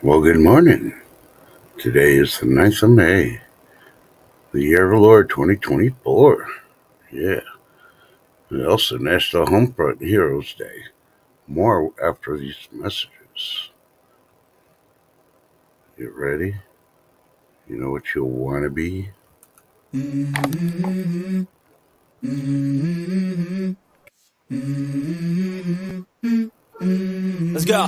Well, good morning. Today is the 9th of May, the year of the Lord 2024. Yeah. And also National Homefront Heroes Day. More after these messages. Get ready. You know what you'll want to be? Let's go.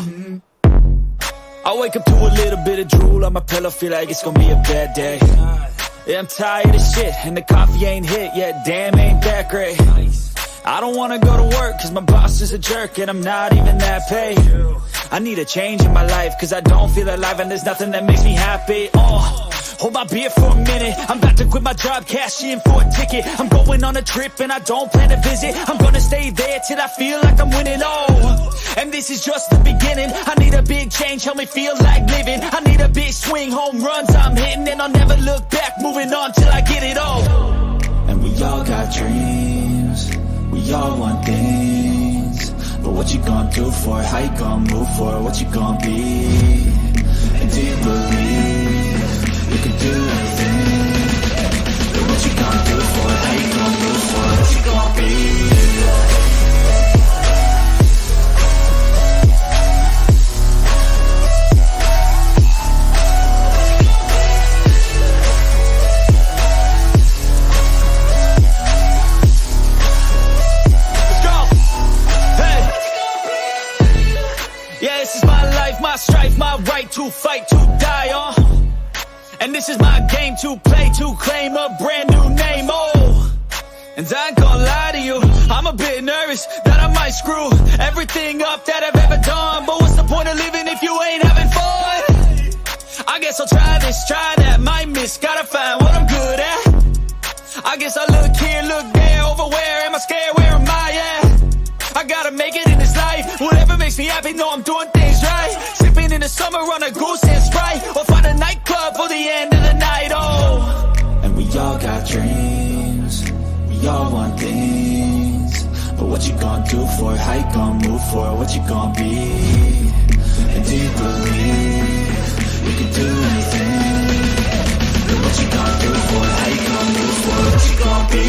I wake up to a little bit of drool on my pillow, feel like it's gonna be a bad day. Yeah, I'm tired of shit, and the coffee ain't hit yet, damn, ain't that great. I don't wanna go to work, cause my boss is a jerk, and I'm not even that paid. I need a change in my life, cause I don't feel alive, and there's nothing that makes me happy. Hold my beer for a minute, I'm about to quit my job, cash in for a ticket. I'm going on a trip, and I don't plan to visit. I'm gonna stay there till I feel like I'm winning, and this is just the beginning. I need a big change, help me feel like living. I need a big swing, home runs I'm hitting, and I'll never look back, moving on till I get it all. And we all got dreams, we all want things, but what you gonna do for it? How you gonna move for it? What you gonna be? And do you believe you can do anything? But what you gonna do for it? How you gonna move for it? What you gonna be? My strife, my right to fight, to die on. And this is my game to play, to claim a brand new name, And I ain't gonna lie to you, I'm a bit nervous that I might screw everything up that I've ever done. But what's the point of living if you ain't having fun? I guess I'll try this, try that, might miss, gotta find what I'm good at. I guess I look here, look there, over where am I scared, where am I at? I gotta make it in this life, whatever makes me happy, know I'm doing things right. Sipping in the summer on a goose and Sprite, or find a nightclub for the end of the night, And we all got dreams, we all want things, but what you gonna do for it? How you gonna move for it? What you gonna be? And do you believe you can do anything? But what you gonna do for it? How you gonna move for it? What you gonna be?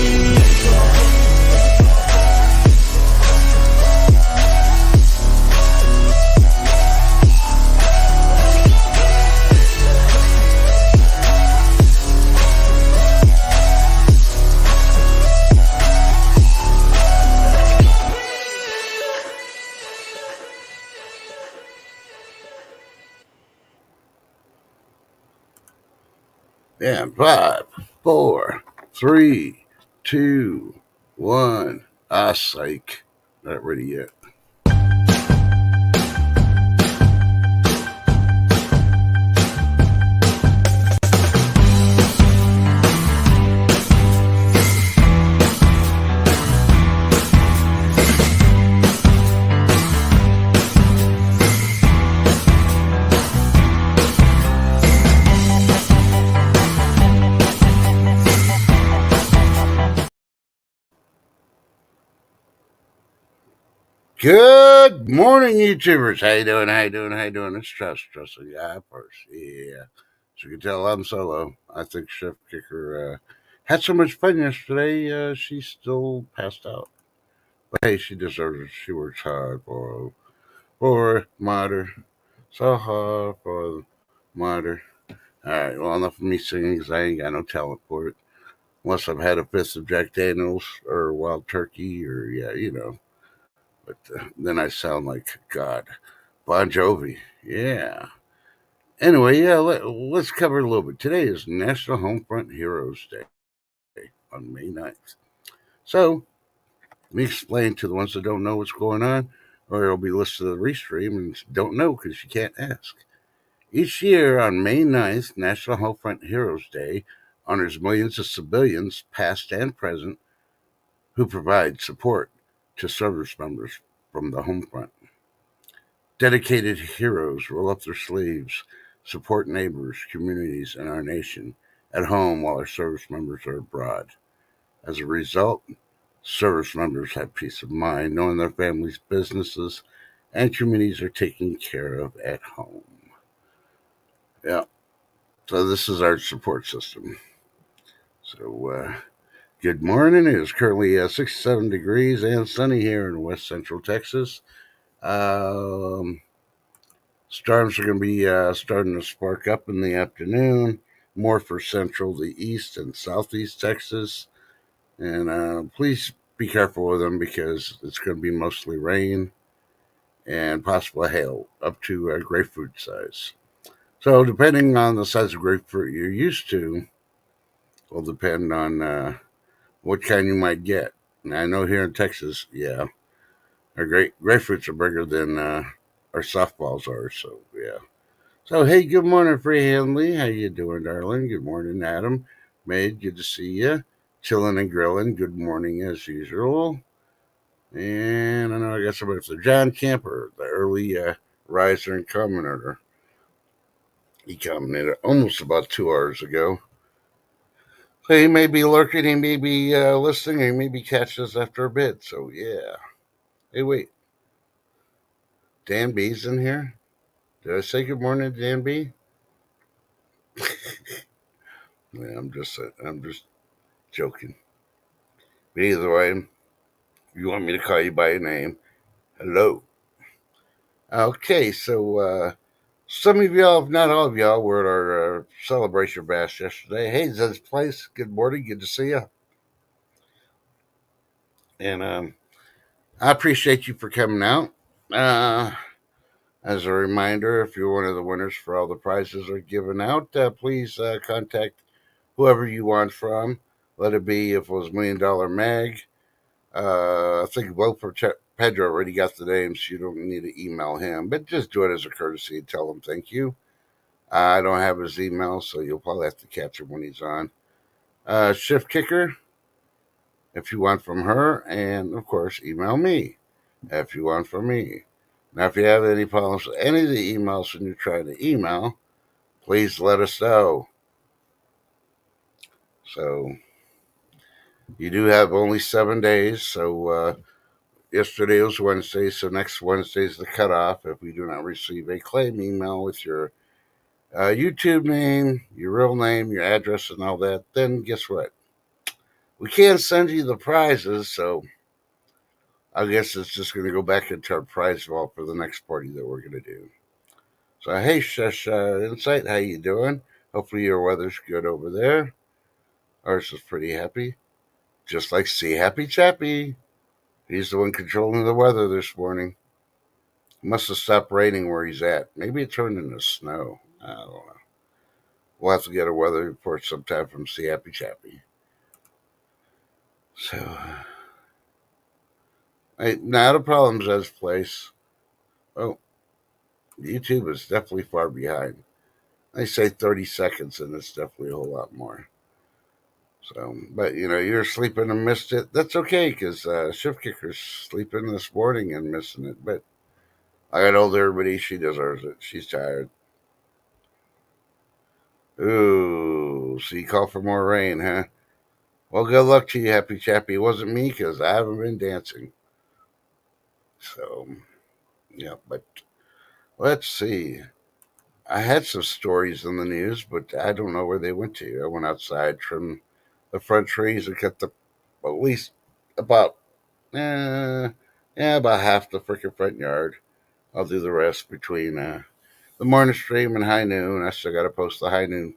Yeah, 5, 4, 3, 2, 1. Psych. Not ready yet. Good morning, YouTubers. How you doing? How you doing? How you doing? It's Trusty Guy first. Yeah. As you can tell, I'm solo. I think Chef Kicker had so much fun yesterday, she still passed out. But hey, she deserves it. She works hard for Mater. So hard for Mater. Alright, well, enough of me singing because I ain't got no talent for it. Unless I've had a fifth of Jack Daniels or Wild Turkey or, But then I sound like God. Bon Jovi. Yeah. Anyway, let's cover a little bit. Today is National Homefront Heroes Day on May 9th. So, let me explain to the ones that don't know what's going on, or it'll be listened to the restream and don't know because you can't ask. Each year on May 9th, National Homefront Heroes Day honors millions of civilians, past and present, who provide support to service members from the home front. Dedicated heroes roll up their sleeves, support neighbors, communities, and our nation at home while our service members are abroad. As a result, service members have peace of mind knowing their families' businesses and communities are taken care of at home. Yeah. So this is our support system. So good morning. It is currently 67 degrees and sunny here in west central Texas. Um, Storms are going to be starting to spark up in the afternoon, more for central to east and southeast Texas. And please be careful with them because it's going to be mostly rain and possible hail up to grapefruit size. So, depending on the size of grapefruit you're used to, will depend on what kind you might get. And I know here in Texas, yeah, our grapefruits are bigger than our softballs are. So, yeah. So, hey, good morning, Freehand Lee. How you doing, darling? Good morning, Adam. Maid, good to see you. Chilling and grilling. Good morning, as usual. And I know I got somebody for John Camper, the early riser and commenter. He commented almost about 2 hours ago. So he may be lurking, he may be listening, he may be catching us after a bit. So yeah. Hey, wait, Dan B's in here. Did I say good morning to Dan B? Yeah, I'm just joking. But either way, if you want me to call you by your name, hello. Okay, so some of y'all, if not all of y'all, were at our celebration bash yesterday. Hey, Zed's Place. Good morning. Good to see you. And I appreciate you for coming out. Uh, as a reminder, if you're one of the winners for all the prizes are given out, please contact whoever you want from. Let it be if it was $1 Million Mag. I think Will Pedro already got the names, so you don't need to email him. But just do it as a courtesy and tell him thank you. I don't have his email, so you'll probably have to catch him when he's on. Shift Kicker, if you want from her, and of course, email me if you want from me. Now, if you have any problems with any of the emails when you're trying to email, please let us know. So, you do have only 7 days. So, yesterday was Wednesday, so next Wednesday is the cutoff. If we do not receive a claim email with your YouTube name, your real name, your address, and all that, then guess what? We can't send you the prizes, so I guess it's just going to go back into our prize vault for the next party that we're going to do. So, hey, Shush Insight, how you doing? Hopefully your weather's good over there. Ours is pretty happy. Just like C Happy Chappy. He's the one controlling the weather this morning. Must have stopped raining where he's at. Maybe it turned into snow. I don't know. We'll have to get a weather report sometime from C Happy Chappy. So, hey, not a problem, Zed's Place. Oh, YouTube is definitely far behind. I say 30 seconds, and it's definitely a whole lot more. So, but you're sleeping and missed it. That's okay because Shift Kicker's sleeping this morning and missing it. But I told everybody she deserves it. She's tired. Ooh, so you call for more rain, huh? Well, good luck to you, Happy Chappy. It wasn't me because I haven't been dancing. So, yeah, but let's see. I had some stories in the news, but I don't know where they went to. I went outside, trimmed the front trees, and cut the at least about about half the freaking front yard. I'll do the rest between the morning stream and high noon. I still got to post the high noon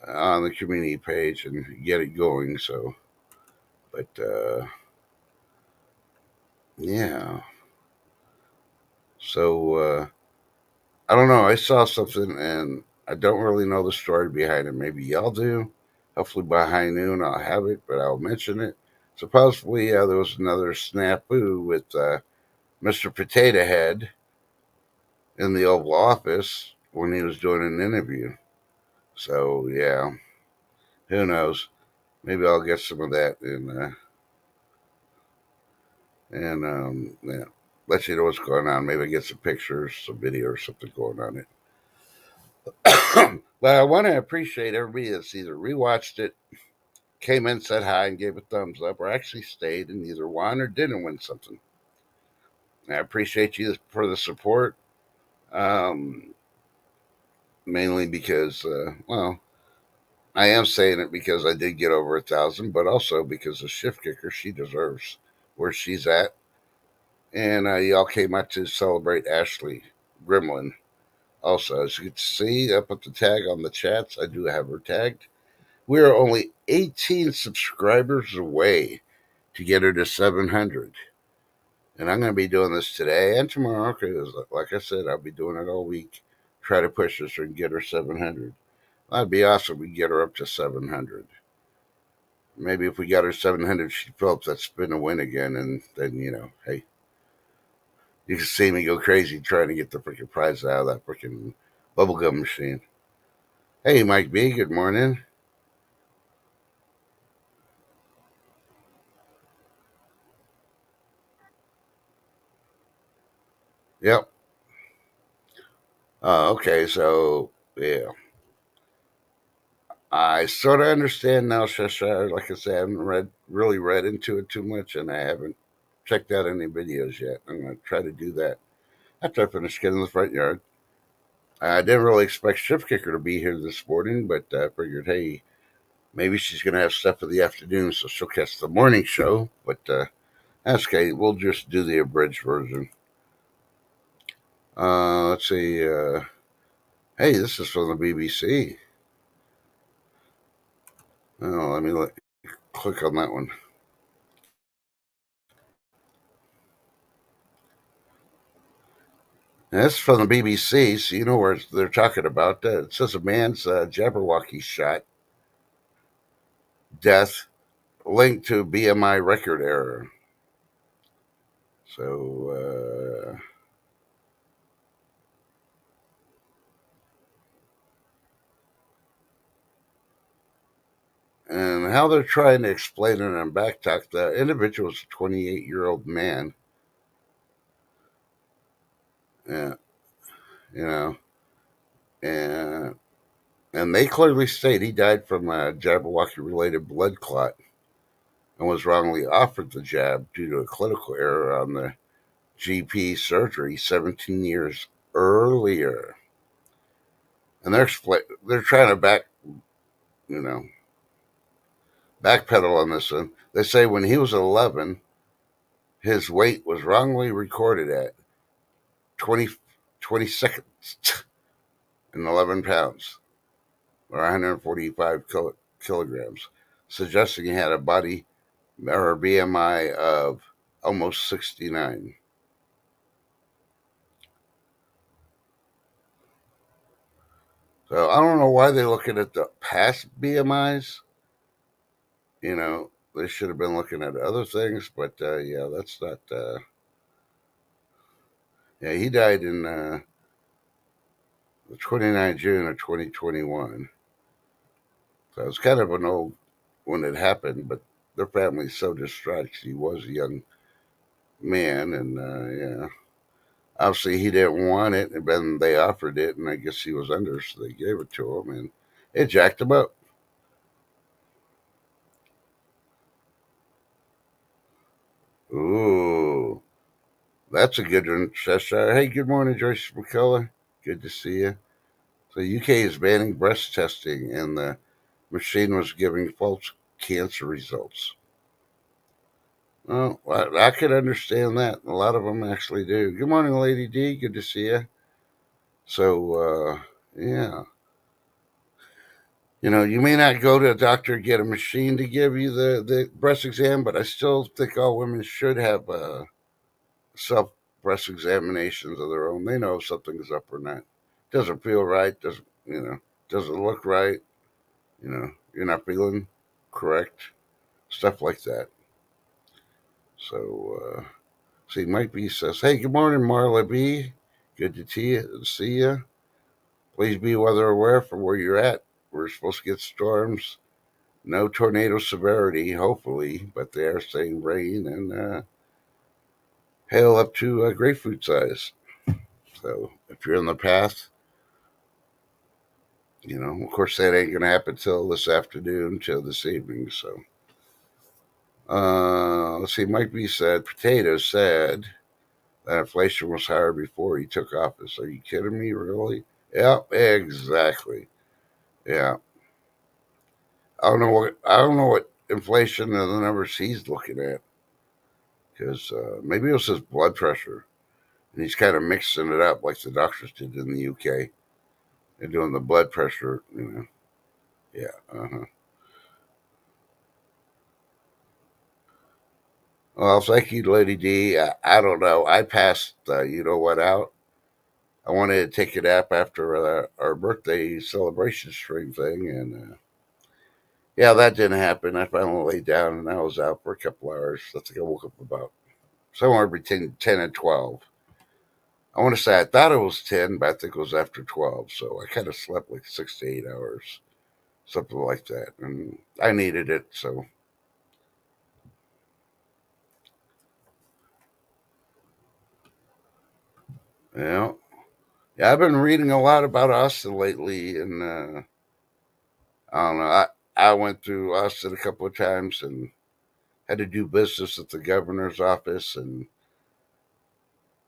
on the community page and get it going. So, but yeah. So I don't know. I saw something and I don't really know the story behind it. Maybe y'all do. Hopefully by high noon I'll have it, but I'll mention it. Supposedly there was another snafu with Mr. Potato Head in the Oval Office when he was doing an interview. So yeah, who knows? Maybe I'll get some of that and yeah, let you know what's going on. Maybe get some pictures, some video, or something going on it. But I want to appreciate everybody that's either rewatched it, came in, said hi, and gave a thumbs up, or actually stayed and either won or didn't win something. And I appreciate you for the support. Um, mainly because, well, I am saying it because I did get over 1,000, but also because the shift kicker, she deserves where she's at. And y'all came out to celebrate Ashley Gremlin. Also, as you can see, I put the tag on the chats. I do have her tagged. We are only 18 subscribers away to get her to 700. And I'm going to be doing this today and tomorrow because, like I said, I'll be doing it all week. Try to push this and get her 700. That'd be awesome. We get her up to 700. Maybe if we got her 700, she'd fill up that spin to win again. And then, hey, you can see me go crazy trying to get the freaking prize out of that freaking bubblegum machine. Hey, Mike B, good morning. Yep. Okay, so, yeah. I sort of understand now, Cheshire. Like I said, I haven't really read into it too much, and I haven't checked out any videos yet. I'm going to try to do that after I finish getting the front yard. I didn't really expect Shift Kicker to be here this morning, but I figured, hey, maybe she's going to have stuff for the afternoon, so she'll catch the morning show. But that's okay. We'll just do the abridged version. Let's see. Hey, this is from the BBC. Oh, let me click on that one. And that's from the BBC, so you know where they're talking about. It says a man's Jabberwocky shot, death linked to BMI record error. So, and how they're trying to explain it in backtalk, the individual is a 28-year-old man. Yeah, you know, and they clearly state he died from a Jabberwocky-related blood clot and was wrongly offered the jab due to a clinical error on the GP surgery 17 years earlier. And they're trying to you know, backpedal on this one. They say when he was 11, his weight was wrongly recorded at 20, 20 seconds and 11 pounds, or 145 kilograms, suggesting he had a body or a BMI of almost 69. So I don't know why they're looking at the past BMIs. They should have been looking at other things, but yeah, that's not. Yeah, he died in the 29th June of 2021. So it's kind of an old when it happened, but their family's so distraught. He was a young man, and yeah, obviously he didn't want it, and then they offered it, and I guess he was under, so they gave it to him, and it jacked him up. Ooh, that's a good one, Cheshire. Hey, good morning, Joyce McCullough. Good to see you. So UK is banning breast testing, and the machine was giving false cancer results. Well, I could understand that. A lot of them actually do. Good morning, Lady D. Good to see you. So, yeah. You may not go to a doctor and get a machine to give you the breast exam, but I still think all women should have self breast examinations of their own. They know if something's up or not. Doesn't feel right. Doesn't look right. You're not feeling correct. Stuff like that. So, see, Mike B says, "Hey, good morning, Marla B. Good to see you. Please be weather aware from where you're at. We're supposed to get storms. No tornado severity, hopefully, but they are saying rain and hail up to grapefruit size. So if you're in the path, of course, that ain't going to happen till this afternoon, till this evening. So, let's see. Mike B said, potatoes said that inflation was higher before he took office. Are you kidding me? Really? Yep, exactly. Yeah. I don't know what inflation and the numbers he's looking at because maybe it was his blood pressure and he's kind of mixing it up like the doctors did in the UK. They're doing the blood pressure, you know. Yeah. Uh-huh. Well, thank you, Lady D. I don't know. I passed, you know what, out. I wanted to take a nap after our birthday celebration stream thing, and yeah, that didn't happen. I finally laid down and I was out for a couple hours. I think I woke up about somewhere between 10 and 12. I want to say I thought it was 10, but I think it was after 12. So I kind of slept like 6 to 8 hours, something like that. And I needed it. So, you know, yeah, I've been reading a lot about Austin lately. And I don't know. I went through Austin a couple of times and had to do business at the governor's office. And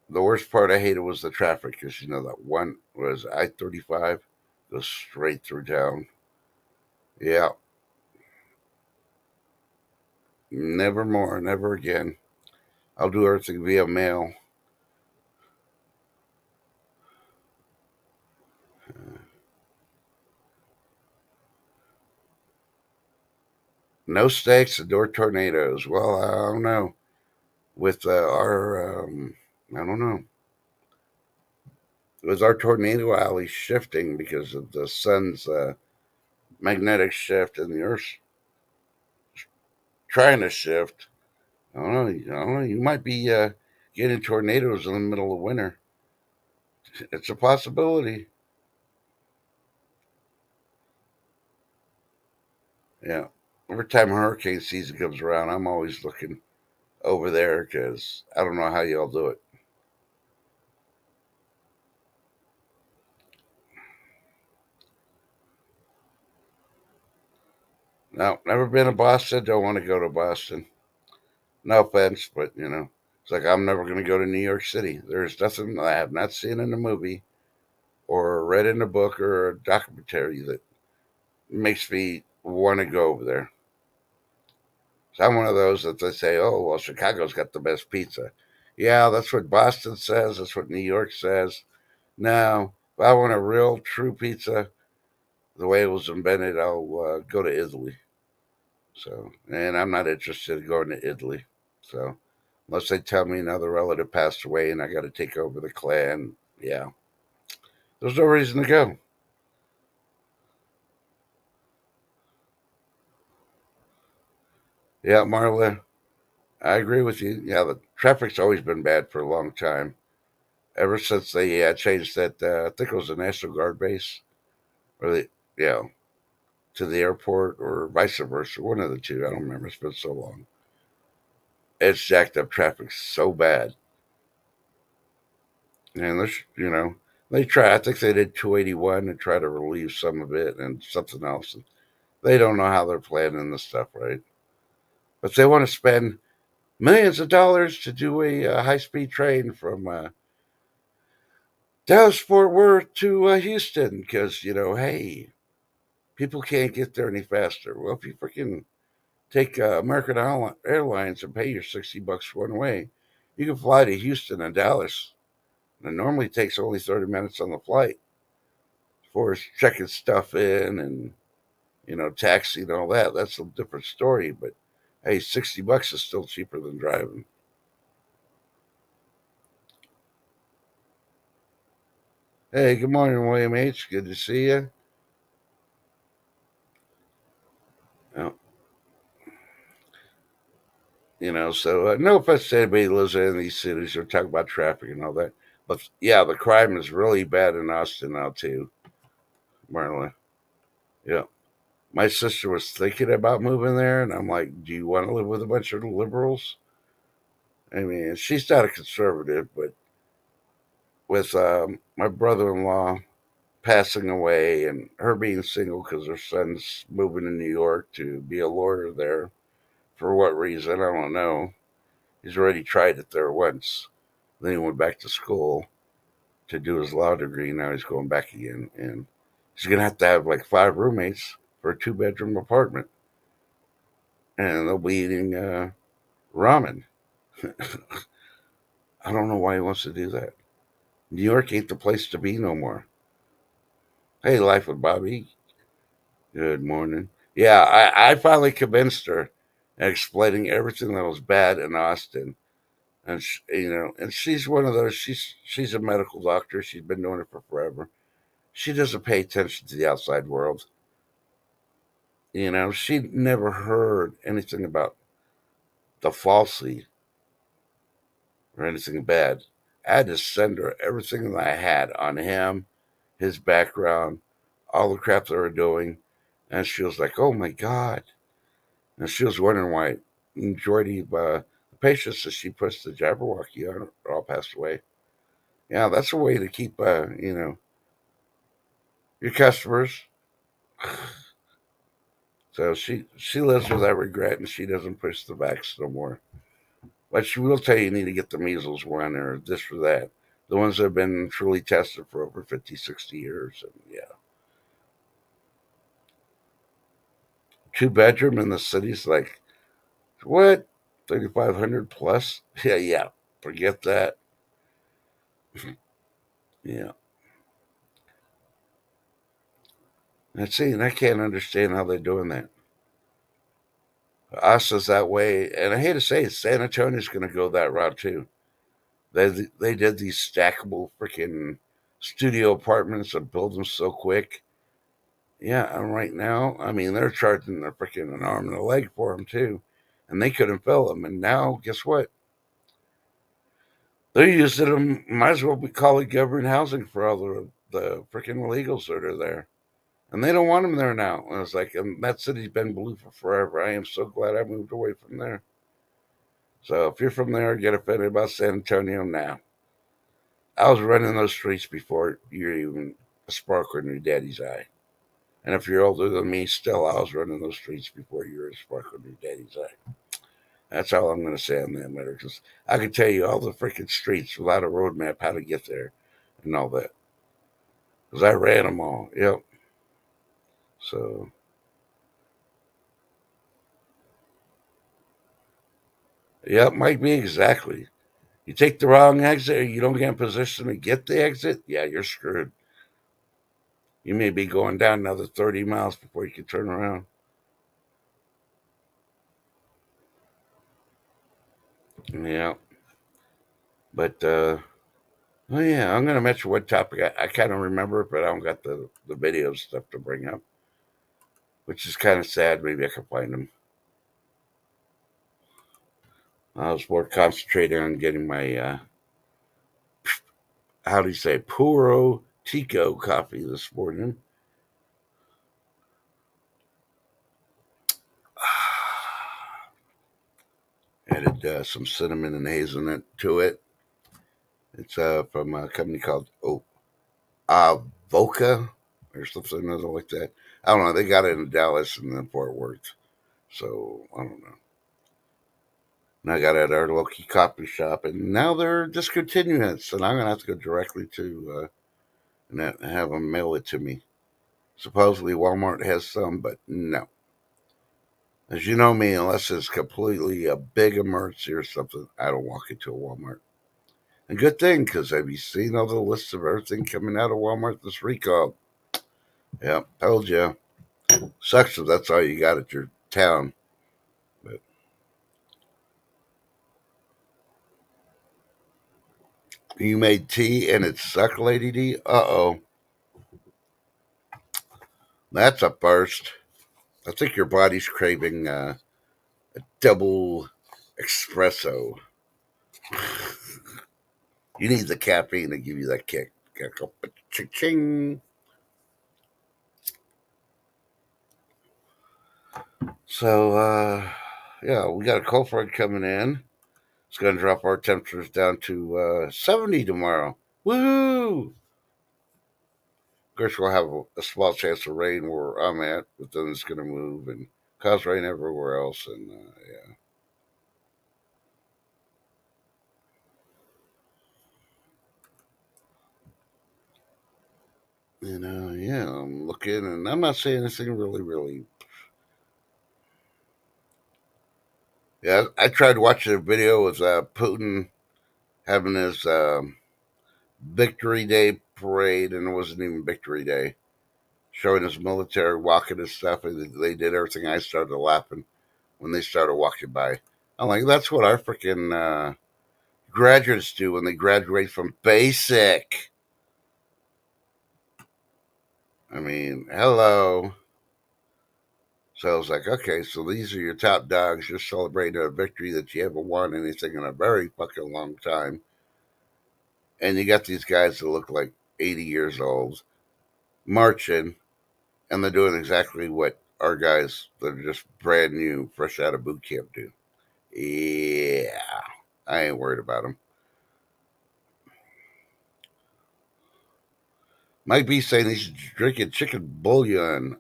the worst part I hated was the traffic because, you know, that one was I 35 goes straight through town. Yeah, never more, never again. I'll do everything via mail. No stakes, adore tornadoes. Well, I don't know. With I don't know. With our tornado alley shifting because of the sun's magnetic shift and the Earth's trying to shift. I don't know. I don't know. You might be getting tornadoes in the middle of winter. It's a possibility. Yeah. Every time hurricane season comes around, I'm always looking over there because I don't know how y'all do it. No, never been to Boston. Don't want to go to Boston. No offense, but you know, it's like I'm never going to go to New York City. There's nothing I have not seen in a movie or read in a book or a documentary that makes me want to go over there. So I'm one of those that they say, "Oh, well, Chicago's got the best pizza." Yeah, that's what Boston says. That's what New York says. No, if I want a real, true pizza, the way it was invented, I'll go to Italy. So, and I'm not interested in going to Italy. So, unless they tell me another relative passed away and I got to take over the clan, yeah, there's no reason to go. Yeah, Marla, I agree with you. Yeah, the traffic's always been bad for a long time. Ever since they changed that, I think it was a National Guard base, or they, yeah, to the airport, or vice versa, one of the two. I don't remember. It's been so long. It's jacked up traffic so bad, and this, you know, they try. I think they did 281 and try to relieve some of it and something else. They don't know how they're planning this stuff, right? But they want to spend millions of dollars to do a high speed train from Dallas Fort Worth to Houston because, you know, hey, people can't get there any faster. Well, if you freaking take American Airlines and pay your $60 one way, you can fly to Houston and Dallas. And it normally takes only 30 minutes on the flight for checking stuff in and, you know, taxi and all that. That's a different story. But hey, $60 is still cheaper than driving. Hey, good morning, William H. Good to see you. Uh, you know, so no offense to anybody who lives in these cities or talk about traffic and all that. But yeah, the crime is really bad in Austin now, too, Marla. Yeah. My sister was thinking about moving there, and I'm like, do you want to live with a bunch of liberals? I mean, she's not a conservative, but with my brother in law passing away and her being single because her son's moving to New York to be a lawyer there. For what reason? I don't know. He's already tried it there once. Then he went back to school. to do his law degree. Now he's going back again, and he's gonna have to have like 5 roommates for a 2 bedroom apartment, and they'll be eating ramen. I don't know why he wants to do that. New York ain't the place to be no more. Hey, Life with Bobby. Good morning. Yeah, I finally convinced her and explaining everything that was bad in Austin. And and she's one of those. She's a medical doctor. She's been doing it for forever. She doesn't pay attention to the outside world. She never heard anything about the falsely or anything bad. I had to send her everything that I had on him, his background, all the crap they were doing, and she was like, "Oh my god!" And she was wondering why the majority of the patients that she puts the Jabberwocky on are all passed away. Yeah, that's a way to keep your customers. So she lives with that regret, and she doesn't push the vax no more. But she will tell you need to get the measles one or this or that. The ones that have been truly tested for over 50, 60 years. And yeah. 2 bedroom in the city's like, what? 3,500 plus? Yeah, yeah. Forget that. Yeah. And see, and I can't understand how they're doing that. Us is that way. And I hate to say it, San Antonio's going to go that route too. They did these stackable freaking studio apartments and build them so quick. Yeah, and right now, I mean, they're charging a freaking an arm and a leg for them too, and they couldn't fill them. And now, guess what? They're using them. Might as well be calling government housing for all the freaking illegals that are there, and they don't want them there now. And it's like, and that city's been blue for forever. I am so glad I moved away from there. So if you're from there, get offended about San Antonio now. I was running those streets before you're even a sparkle in your daddy's eye. And if you're older than me, still, I was running those streets before you were a sparkle in your daddy's eye. That's all I'm going to say on that matter. Because I could tell you all the freaking streets without a roadmap, how to get there, and all that. Because I ran them all. Yep. So, yep, might be exactly. You take the wrong exit, or you don't get in position to get the exit, yeah, you're screwed. You may be going down another 30 miles before you can turn around. Yeah. But, oh, yeah, I'm going to mention one topic. I kind of remember it, but I don't got the video stuff to bring up, which is kind of sad. Maybe I can find them. I was more concentrating on getting my, how do you say, Puro Tico coffee this morning. Added some cinnamon and hazelnut to it. It's from a company called Avoca or something other like that. I don't know. They got it in Dallas and then Fort Worth. So I don't know. And I got it at our local coffee shop, and now they're discontinuing it. So now I'm gonna have to go directly to and have them mail it to me. Supposedly Walmart has some, but no. As you know me, unless it's completely a big emergency or something, I don't walk into a Walmart. And good thing, because have you seen all the lists of everything coming out of Walmart this recall? Yep, told you. Sucks if that's all you got at your town. But you made tea and it sucked, Lady D? Uh-oh. That's a first. I think your body's craving a double espresso. You need the caffeine to give you that kick. Ching. So, yeah, we got a cold front coming in. It's going to drop our temperatures down to 70 tomorrow. Woo! Of course, we'll have a small chance of rain where I'm at, but then it's going to move and cause rain everywhere else. And yeah. yeah, I'm looking, and I'm not saying anything really, really. Yeah, I tried watching a video with Putin having his Victory Day parade, and it wasn't even Victory Day, showing his military walking and stuff, and they did everything. I started laughing when they started walking by. I'm like, that's what our freaking graduates do when they graduate from basic. I mean, hello. So I was like, okay, so these are your top dogs. You're celebrating a victory that you haven't won anything in a very fucking long time. And you got these guys that look like 80 years old marching, and they're doing exactly what our guys that are just brand new, fresh out of boot camp do. Yeah, I ain't worried about them. Mike B saying he's drinking chicken bouillon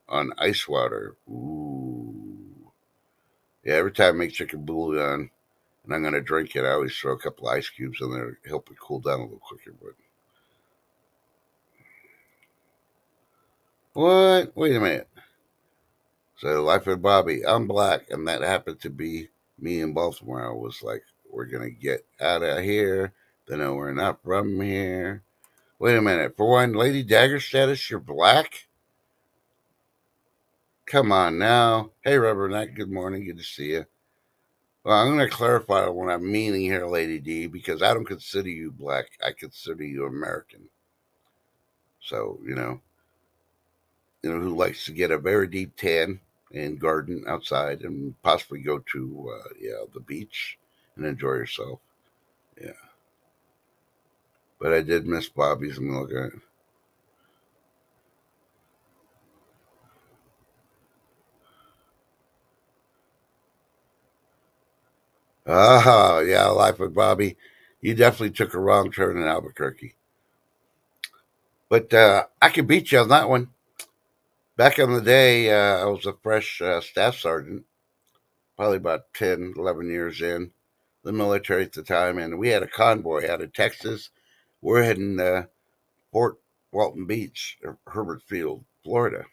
on ice water. Ooh. Yeah, every time I make chicken bouillon and I'm going to drink it, I always throw a couple ice cubes in there to help it cool down a little quicker. But what? Wait a minute. So, Life with Bobby, I'm black, and that happened to be me in Baltimore. I was like, we're going to get out of here. They know we're not from here. Wait a minute. For one, Lady Dagger status, you're black? Come on now. Hey, Rubber Knight, good morning. Good to see you. Well, I'm going to clarify what I'm meaning here, Lady D, because I don't consider you black. I consider you American. So, who likes to get a very deep tan and garden outside and possibly go to, the beach and enjoy yourself. Yeah. But I did miss Bobby's. I'm looking at it. Ah, yeah, Life with Bobby. You definitely took a wrong turn in Albuquerque. But I could beat you on that one. Back in the day, I was a fresh staff sergeant, probably about 10, 11 years in the military at the time, and we had a convoy out of Texas. We're heading Fort Walton Beach, Herbert Field, Florida.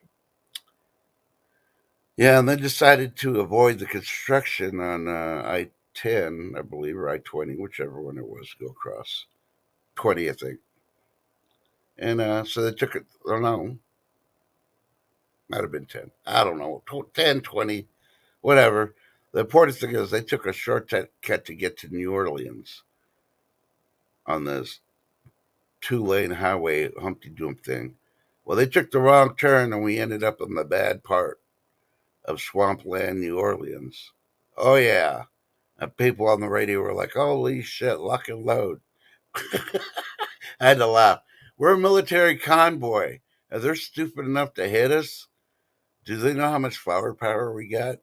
Yeah, and then decided to avoid the construction on I 10, I believe, or I 20, whichever one it was, to go across. 20, I think. And so they took it, I don't know, might have been 10. I don't know, 10, 20, whatever. The important thing is they took a shortcut to get to New Orleans on this 2-lane highway Humpty Dump thing. Well, they took the wrong turn and we ended up in the bad part of swampland New Orleans. Oh, yeah. And people on the radio were like, holy shit, lock and load. I had to laugh. We're a military convoy. If they're stupid enough to hit us, do they know how much firepower we got?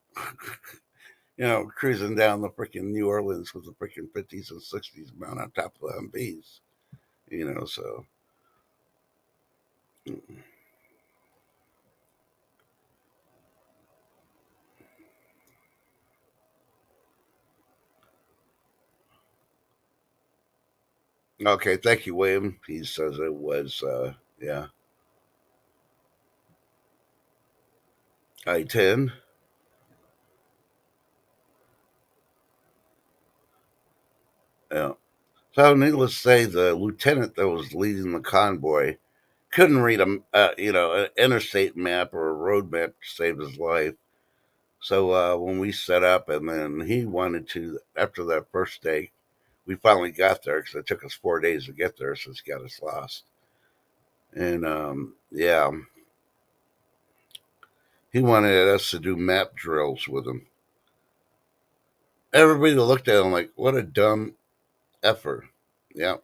Cruising down the freaking New Orleans with the freaking 50s and 60s mount on top of the Humvees. So. Okay, thank you, William. He says it was, yeah, I 10. Yeah. So, needless to say, the lieutenant that was leading the convoy couldn't read an interstate map or a road map to save his life. So when we set up, and then he wanted to, after that first day, we finally got there because it took us 4 days to get there since he got us lost. And yeah, he wanted us to do map drills with him. Everybody looked at him like, what a dumb effort. Yeah.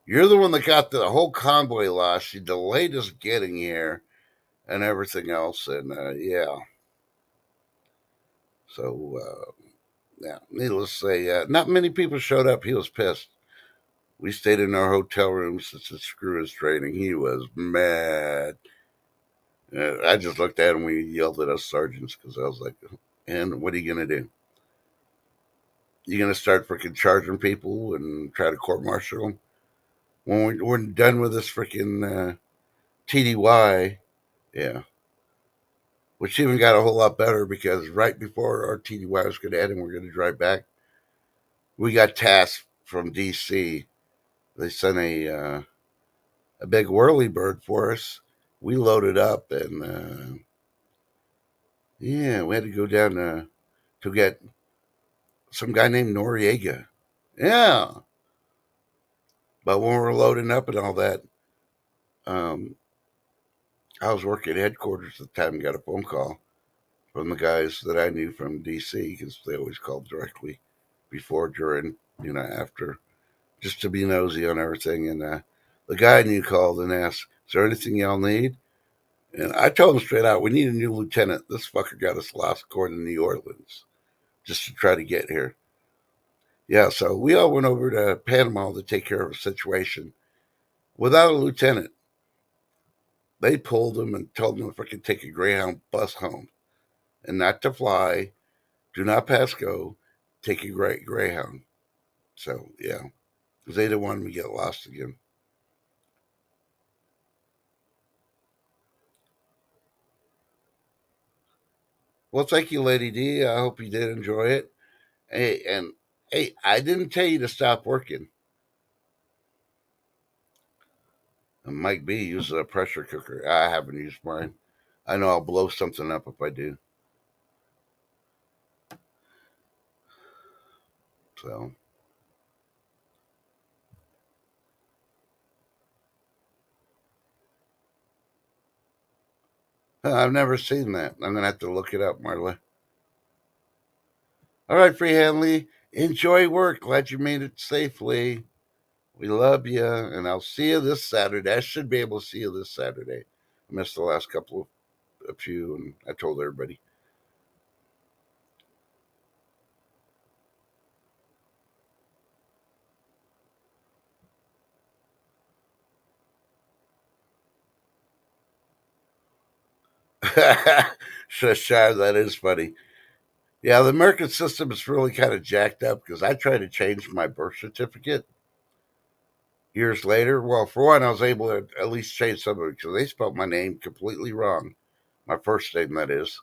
You're the one that got the whole convoy lost. You delayed us getting here and everything else. And yeah. So, yeah, needless to say, not many people showed up. He was pissed. We stayed in our hotel room since the screw his training. He was mad. I just looked at him. We yelled at us sergeants because I was like, and what are you going to do? You going to start freaking charging people and try to court martial them? When we're done with this freaking TDY, yeah, which even got a whole lot better because right before our TDY was going to end and we're going to drive back, we got tasked from DC. They sent a big whirly bird for us. We loaded up and yeah, we had to go down to get some guy named Noriega. Yeah, but when we were loading up and all that, um, I was working at headquarters at the time and got a phone call from the guys that I knew from DC because they always called directly before, during, after, just to be nosy on everything. And the guy I knew called and asked, "Is there anything y'all need?" And I told him straight out, "We need a new lieutenant. This fucker got us lost going to New Orleans just to try to get here." Yeah, so we all went over to Panama to take care of a situation without a lieutenant. They pulled him and told him to freaking take a Greyhound bus home and not to fly. Do not pass go. Take a Greyhound. So, yeah, because they didn't want him to get lost again. Well, thank you, Lady D. I hope you did enjoy it. Hey, and hey, I didn't tell you to stop working. And Mike B uses a pressure cooker. I haven't used mine. I know I'll blow something up if I do. So I've never seen that. I'm gonna have to look it up, Marla. All right, Freehandly. Enjoy work. Glad you made it safely. We love you, and I'll see you this Saturday. I should be able to see you this Saturday. I missed the last couple of a few, and I told everybody. Shashar, that is funny. Yeah, the American system is really kind of jacked up because I tried to change my birth certificate years later. Well, for one, I was able to at least change some of it because they spelled my name completely wrong. My first name, that is.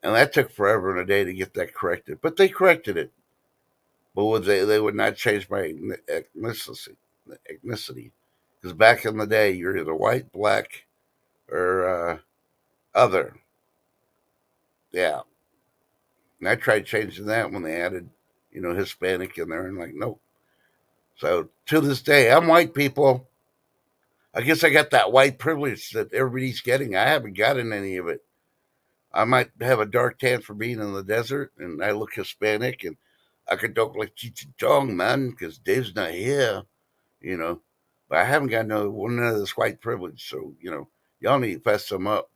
And that took forever and a day to get that corrected. But they corrected it. But they would not change my ethnicity. Because back in the day, you're either white, black, or other. Yeah. And I tried changing that when they added, Hispanic in there, and like, nope. So to this day, I'm white, people. I guess I got that white privilege that everybody's getting. I haven't gotten any of it. I might have a dark tan for being in the desert, and I look Hispanic, and I could talk like Cheech and Chong, man, because Dave's not here, you know. But I haven't got none of this white privilege, so y'all need to fess some up.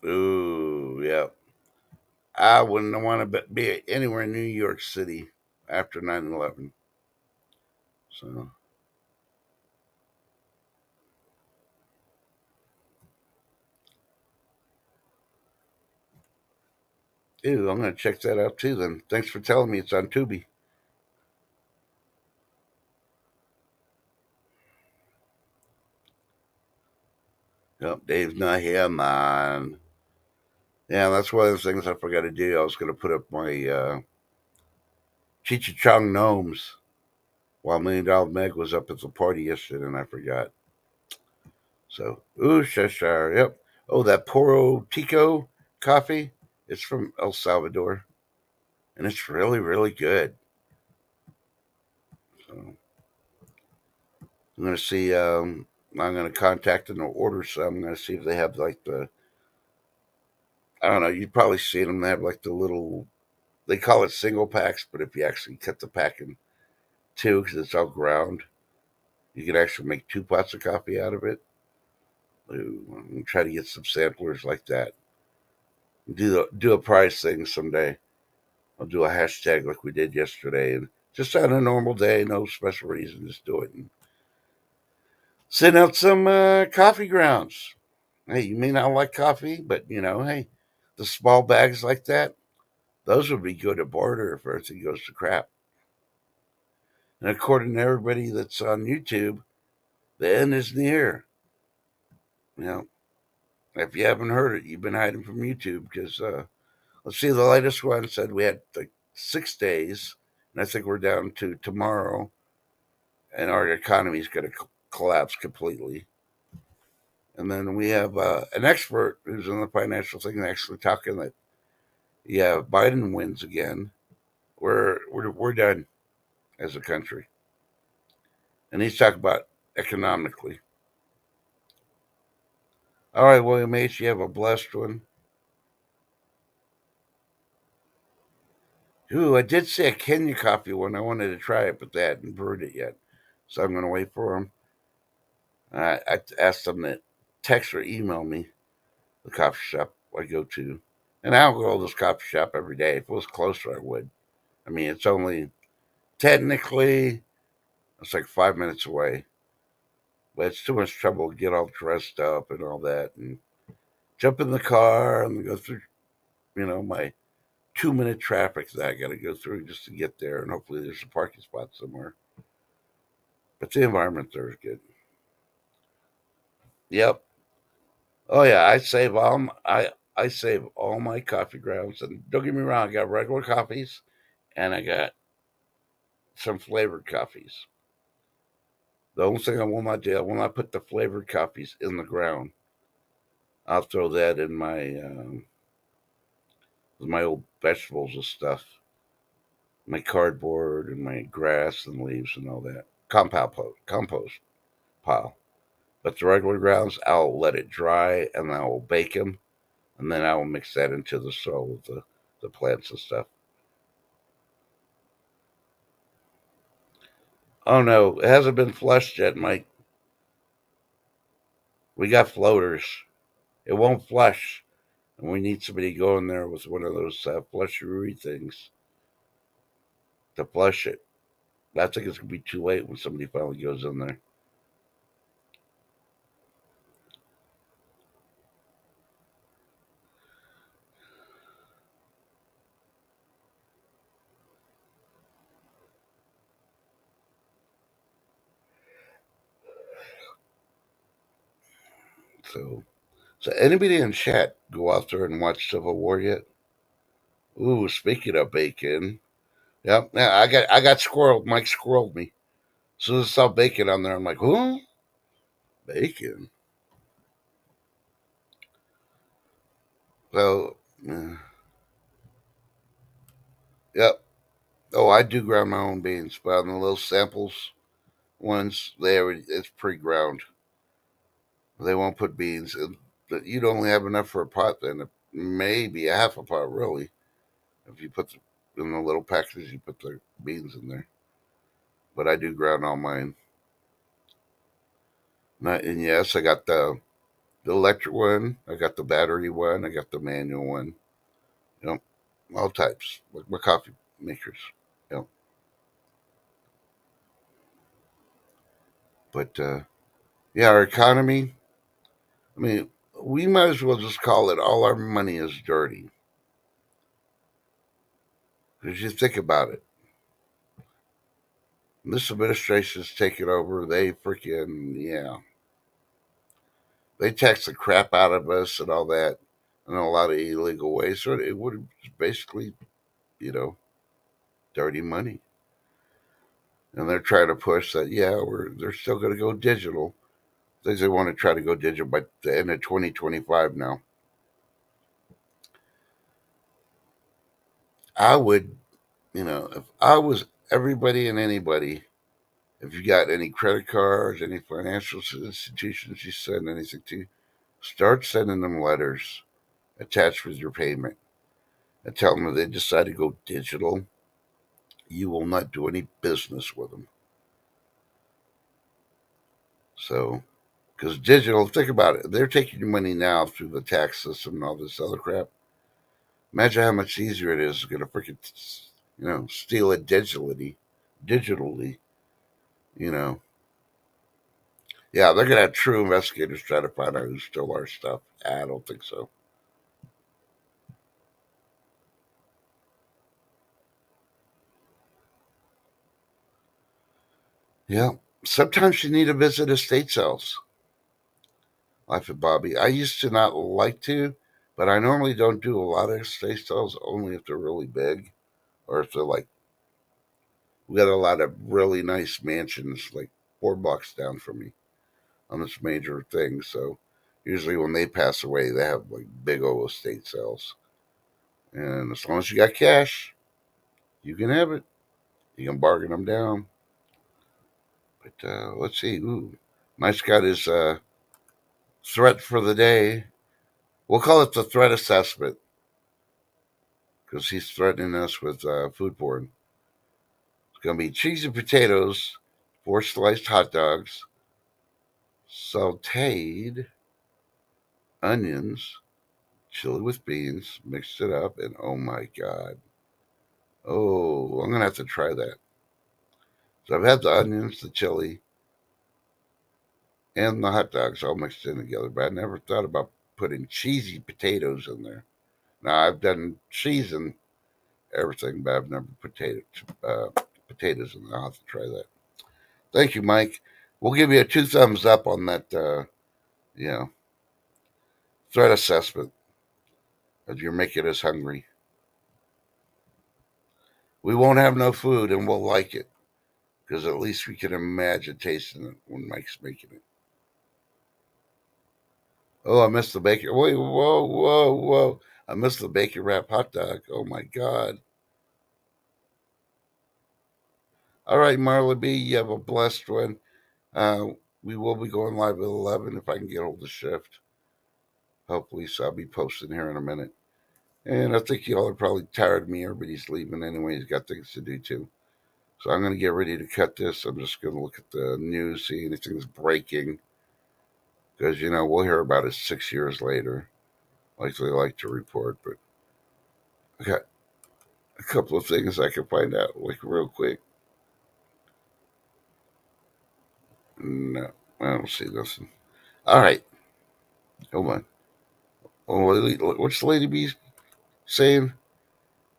Ooh, yeah. I wouldn't want to be anywhere in New York City after 9/11. So, ew, I'm going to check that out too then. Thanks for telling me it's on Tubi. Yep, Dave's not here, man. Yeah, that's one of the things I forgot to do. I was going to put up my Cheech and Chong gnomes while $1 Million Meg was up at the party yesterday, and I forgot. So, ooh, Cheshire, yep. Oh, that Poro Tico coffee. It's from El Salvador, and it's really, really good. So, I'm going to see. I'm going to contact them or order some. I'm going to see if they have like the. I don't know. You've probably seen them. They have like the little. They call it single packs, but if you actually cut the pack in two, because it's all ground, you can actually make 2 pots of coffee out of it. I'm gonna try to get some samplers like that. Do a price thing someday. I'll do a hashtag like we did yesterday, and just on a normal day, no special reason, just do it and send out some coffee grounds. Hey, you may not like coffee, but hey, the small bags like that, those would be good to barter if everything goes to crap. And according to everybody that's on YouTube, the end is near. You know, if you haven't heard it, you've been hiding from YouTube because let's see, the latest one said we had like 6 days, and I think we're down to tomorrow, and our economy is going to collapse completely. And then we have an expert who's in the financial thing actually talking that, yeah, if Biden wins again, we're done as a country. And he's talking about economically. All right, William H., you have a blessed one. Ooh, I did see a Kenya coffee one. I wanted to try it, but they hadn't brewed it yet. So I'm going to wait for them. I asked them to text or email me the coffee shop I go to. And I don't go to this coffee shop every day. If it was closer, I would. I mean, it's only technically, it's like 5 minutes away. But it's too much trouble to get all dressed up and all that and jump in the car and go through, my 2 minute traffic that I got to go through just to get there. And hopefully there's a parking spot somewhere. But the environment there is good. Yep. Oh yeah, I save all my coffee grounds, and don't get me wrong, I got regular coffees and I got some flavored coffees. The only thing I will not do, I will not put the flavored coffees in the ground. I'll throw that in my old vegetables and stuff, my cardboard and my grass and leaves and all that compost pile. But the regular grounds, I'll let it dry and I will bake them, and then I will mix that into the soil with the plants and stuff. Oh no, it hasn't been flushed yet, Mike. We got floaters. It won't flush, and we need somebody to go in there with one of those flusheroo things to flush it. I think it's gonna be too late when somebody finally goes in there. So anybody in chat go out there and watch Civil War yet? Ooh, speaking of bacon, yep. Yeah, I got squirreled. Mike squirreled me. As soon as I saw bacon on there, I'm like, who? Bacon. So, yep. Oh, I do ground my own beans, but on the little samples ones, it's pre-ground. They won't put beans in. But you'd only have enough for a pot then, maybe a half a pot really. If you put in the little packages, you put the beans in there. But I do ground all mine. And yes, I got the electric one. I got the battery one. I got the manual one. You know, all types. Like my coffee makers. You know, but yeah, our economy. I mean, we might as well just call it all our money is dirty. Because you think about it, this administration's taken over. They freaking they tax the crap out of us and all that in a lot of illegal ways. So it would basically, you know, dirty money. And they're trying to push that. Yeah, they're still going to go digital. They want to try to go digital by the end of 2025 now. I would, if I was everybody and anybody, if you got any credit cards, any financial institutions you send anything to, start sending them letters attached with your payment and tell them if they decide to go digital, you will not do any business with them. So, because digital, think about it, they're taking your money now through the tax system and all this other crap. Imagine how much easier it is to get a freaking, steal it digitally, you know. Yeah, they're gonna have true investigators try to find out who stole our stuff. I don't think so. Yeah. Sometimes you need to visit estate sales. Life of Bobby. I used to not like to, but I normally don't do a lot of estate sales, only if they're really big or if they're like, we got a lot of really nice mansions like 4 blocks down from me on this major thing. So usually when they pass away, they have like big old estate sales. And as long as you got cash, you can have it. You can bargain them down. But let's see. Ooh, Mike's got his threat for the day. We'll call it the threat assessment because he's threatening us with food porn. It's going to be cheesy potatoes, 4 sliced hot dogs, sauteed onions, chili with beans, mixed it up, and oh my god. Oh, I'm going to have to try that. So I've had the onions, the chili, and the hot dogs all mixed in together, but I never thought about putting cheesy potatoes in there. Now, I've done cheese and everything, but I've never uh, potatoes in there. I'll have to try that. Thank you, Mike. We'll give you a 2 thumbs up on that, you know, threat assessment as you're making us hungry. We won't have no food and we'll like it because at least we can imagine tasting it when Mike's making it. Oh, I missed the bacon. Wait, whoa, whoa, whoa. I missed the bacon wrap hot dog. Oh my God. All right, Marla B, you have a blessed one. Uh, we will be going live at 11 if I can get hold of shift. Hopefully, so I'll be posting here in a minute. And I think y'all are probably tired of me. Everybody's leaving anyway. He's got things to do too. So I'm going to get ready to cut this. I'm just going to look at the news, see anything's breaking. Because, we'll hear about it 6 years later, like they like to report. But I got a couple of things I can find out, like real quick. No, I don't see nothing. All right, hold on. What's the lady be saying?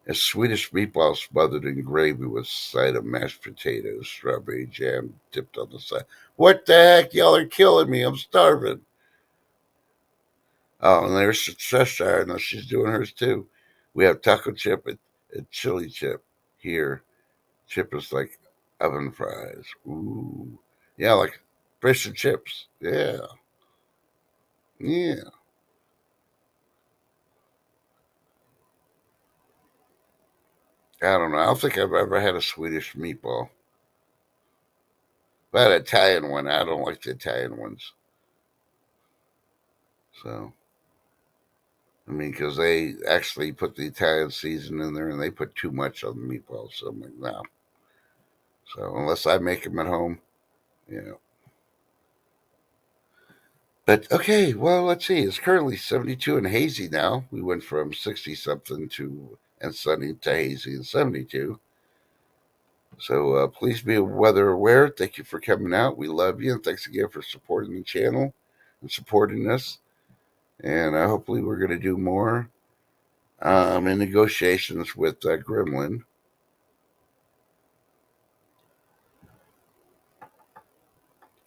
A Swedish meatball smothered in gravy with a side of mashed potatoes, strawberry jam dipped on the side. What the heck? Y'all are killing me. I'm starving. Oh, and there's Cheshire. Now she's doing hers too. We have taco chip and chili chip here. Chip is like oven fries. Ooh. Yeah, like fish and chips. Yeah. Yeah. I don't know. I don't think I've ever had a Swedish meatball. But Italian one. I don't like the Italian ones. So, I mean, because they actually put the Italian season in there and they put too much on the meatballs. So I'm like, no. So unless I make them at home, you know. But okay, well, let's see. It's currently 72 and hazy now. We went from 60 something to and sunny to hazy and 72. So please be weather aware. Thank you for coming out. We love you. And thanks again for supporting the channel and supporting us. And hopefully, we're going to do more in negotiations with Gremlin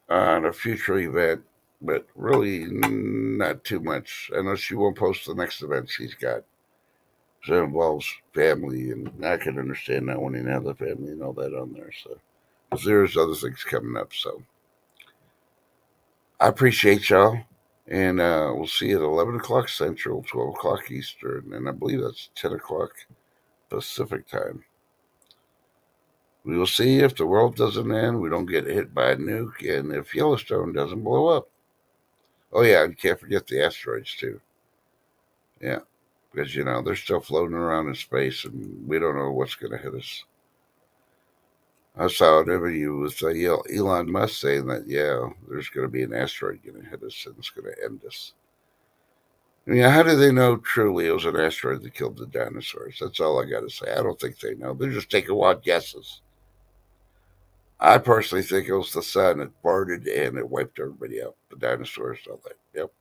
on a future event, but really not too much. I know she won't post the next event she's got. So it involves family, and I can understand not wanting to have the family and all that on there. So, because there's other things coming up. So, I appreciate y'all, and we'll see you at 11 o'clock Central, 12 o'clock Eastern, and I believe that's 10 o'clock Pacific time. We will see if the world doesn't end, we don't get hit by a nuke, and if Yellowstone doesn't blow up. Oh, yeah, and can't forget the asteroids, too. Yeah, because, they're still floating around in space, and we don't know what's going to hit us. I saw an interview with Elon Musk saying that, yeah, there's going to be an asteroid going to hit us, and it's going to end us. I mean, how do they know truly it was an asteroid that killed the dinosaurs? That's all I got to say. I don't think they know. They're just taking wild guesses. I personally think it was the sun that farted and it wiped everybody out. The dinosaurs, all that. Yep.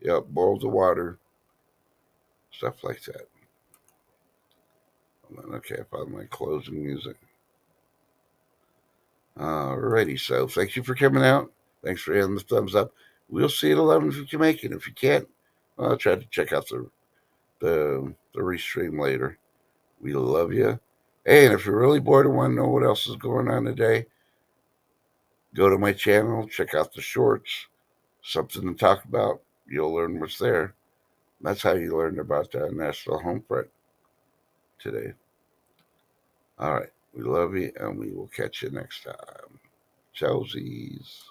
Yep. Boiled the water, stuff like that. Okay, I found my closing music. Alrighty, so thank you for coming out. Thanks for hitting the thumbs up. We'll see you at 11 if you can make it. If you can't, I'll try to check out the restream later. We love you. Hey, and if you're really bored and want to know what else is going on today, go to my channel, check out the shorts, something to talk about. You'll learn what's there. That's how you learned about the National Home Front today. All right. We love you, and we will catch you next time. Chowsies.